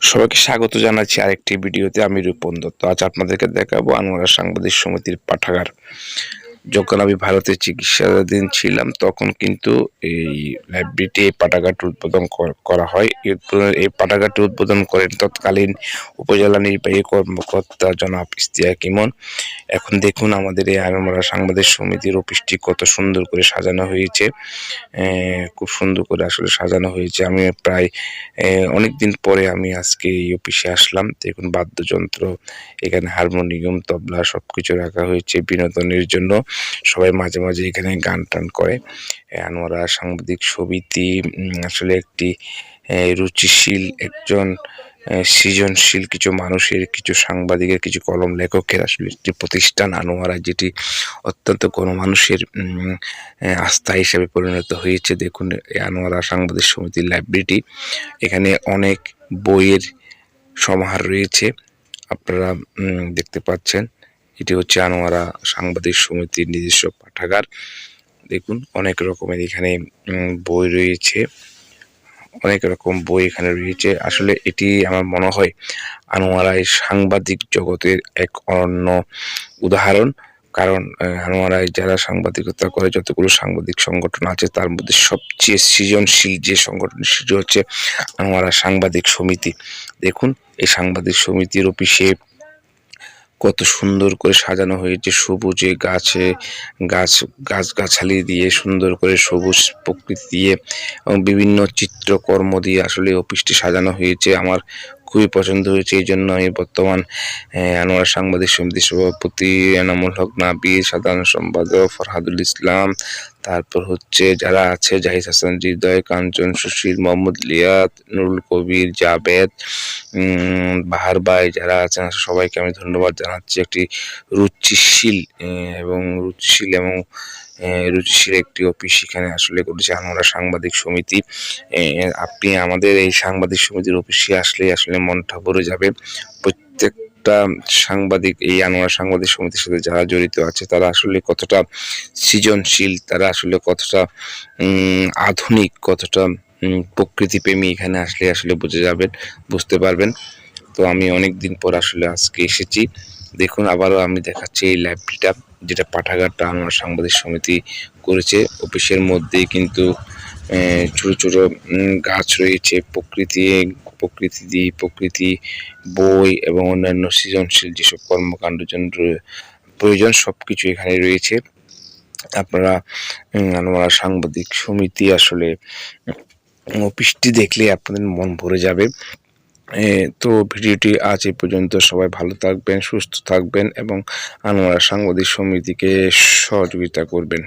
সবাইকে স্বাগত জানাচ্ছি আরেকটি ভিডিওতে। আমি রূপন দত্ত। আজ আপনাদেরকে দেখাবো আনোয়ারা সাংবাদিক সমিতির পাঠাগার। যখন আমি ভারতে চিকিৎসাধীন ছিলাম তখন কিন্তু এই লাইব্রেরিটি এই পাঠাগারটি উদ্বোধন করা হয়। এই পাঠাগারটি উদ্বোধন করেন তৎকালীন উপজেলা নির্বাহী কর্মকর্তা জনাব ইশতিয়াক ইমন। এখন দেখুন আমাদের এই আনোয়ারা সাংবাদিক সমিতির অফিসটি কত সুন্দর করে সাজানো হয়েছে। খুব সুন্দর করে আসলে সাজানো হয়েছে। আমি প্রায় অনেকদিন পরে আমি আজকে এই অফিসে আসলাম। দেখুন বাদ্যযন্ত্র, এখানে হারমোনিয়াম, তবলা সবকিছু রাখা হয়েছে বিনোদনের জন্য। সবাই মাঝে মাঝে এখানে গান টান করে। আনোয়ারা সাংবাদিক সমিতি আসলে একটি রুচিশীল একজন সৃজনশীল কিছু মানুষের, কিছু সাংবাদিকের, কিছু কলম লেখকের আসলে একটি প্রতিষ্ঠান আনোয়ারা, যেটি অত্যন্ত গণমানুষের আস্থা হিসেবে পরিণত হয়েছে। দেখুন আনোয়ারা সাংবাদিক সমিতির লাইব্রেরিটি, এখানে অনেক বইয়ের সমাহার রয়েছে। আপনারা দেখতে পাচ্ছেন এটি হচ্ছে আনোয়ারা সাংবাদিক সমিতির নিজস্ব পাঠাগার। দেখুন অনেক রকমের এখানে বই রয়েছে, অনেক রকম বই এখানে রয়েছে। আসলে এটি আমার মনে হয় আনোয়ারায় সাংবাদিক জগতের এক অনন্য উদাহরণ। কারণ আনোয়ারায় যারা সাংবাদিকতা করে, যতগুলো সাংবাদিক সংগঠন আছে তার মধ্যে সবচেয়ে সৃজনশীল যে সংগঠন সেটি হচ্ছে আনোয়ারা সাংবাদিক সমিতি। দেখুন এই সাংবাদিক সমিতির অফিসে কত সুন্দর করে সাজানো হয়েছে, সবুজে গাছগাছালি দিয়ে, সুন্দর করে সবুজ প্রকৃতি দিয়ে এবং বিভিন্ন চিত্রকর্ম দিয়ে আসলে অফিসটি সাজানো হয়েছে। আমার খুবই পছন্দ হয়েছে। এই জন্য আমি বর্তমান আনোয়ারা সাংবাদিক সমিতির সভাপতি এনামুল হক নাবি, সাধারণ সম্পাদক ফরহাদুল ইসলাম, তারপর হচ্ছে যারা আছে জাহিদ হাসান হৃদয়, কাঞ্চন, সুশীল, মোহাম্মদ লিয়াত, নুরুল কবির, জাবেদ, বাহার ভাই, যারা আছেন সবাইকে আমি ধন্যবাদ জানাচ্ছি। একটি রুচিশীল রুচিশীল একটি অফিস এখানে আসলে করেছে আনোয়ারা সাংবাদিক সমিতি। আপনি আমাদের এই সাংবাদিক সমিতির অফিসে আসলে আসলে মনটা ভরে যাবে। প্রত্যেকটা সাংবাদিক এই আনোয়ারা সাংবাদিক সমিতির সাথে যারা জড়িত আছে তারা আসলে কতটা সৃজনশীল, তারা আসলে কতটা আধুনিক, কতটা প্রকৃতিপ্রেমী এখানে আসলে আসলে বুঝতে পারবেন। তো আমি অনেক দিন পর আসলে আজকে এসেছি। দেখুন আবারও আমি দেখাচ্ছি এই লাইব্রেরিটা, যেটা পাঠাগারটা আনোয়ারা সাংবাদিক সমিতি করেছে। অফিসের মধ্যেই কিন্তু ছোট ছোট গাছ রয়েছে, প্রকৃতি, বই এবং অন্যান্য সৃজনশীল যেসব কর্মকাণ্ডের জন্য প্রয়োজন সবকিছু এখানে রয়েছে। আপনারা আনোয়ারা সাংবাদিক সমিতি আসলে অফিসটি দেখলে আপনাদের মন ভরে যাবে। তো ভিডিওটি আজ এই পর্যন্ত। সবাই ভালো থাকবেন, সুস্থ থাকবেন এবং আনোয়ারা সাংবাদিক সমিতিকে সহযোগিতা করবেন।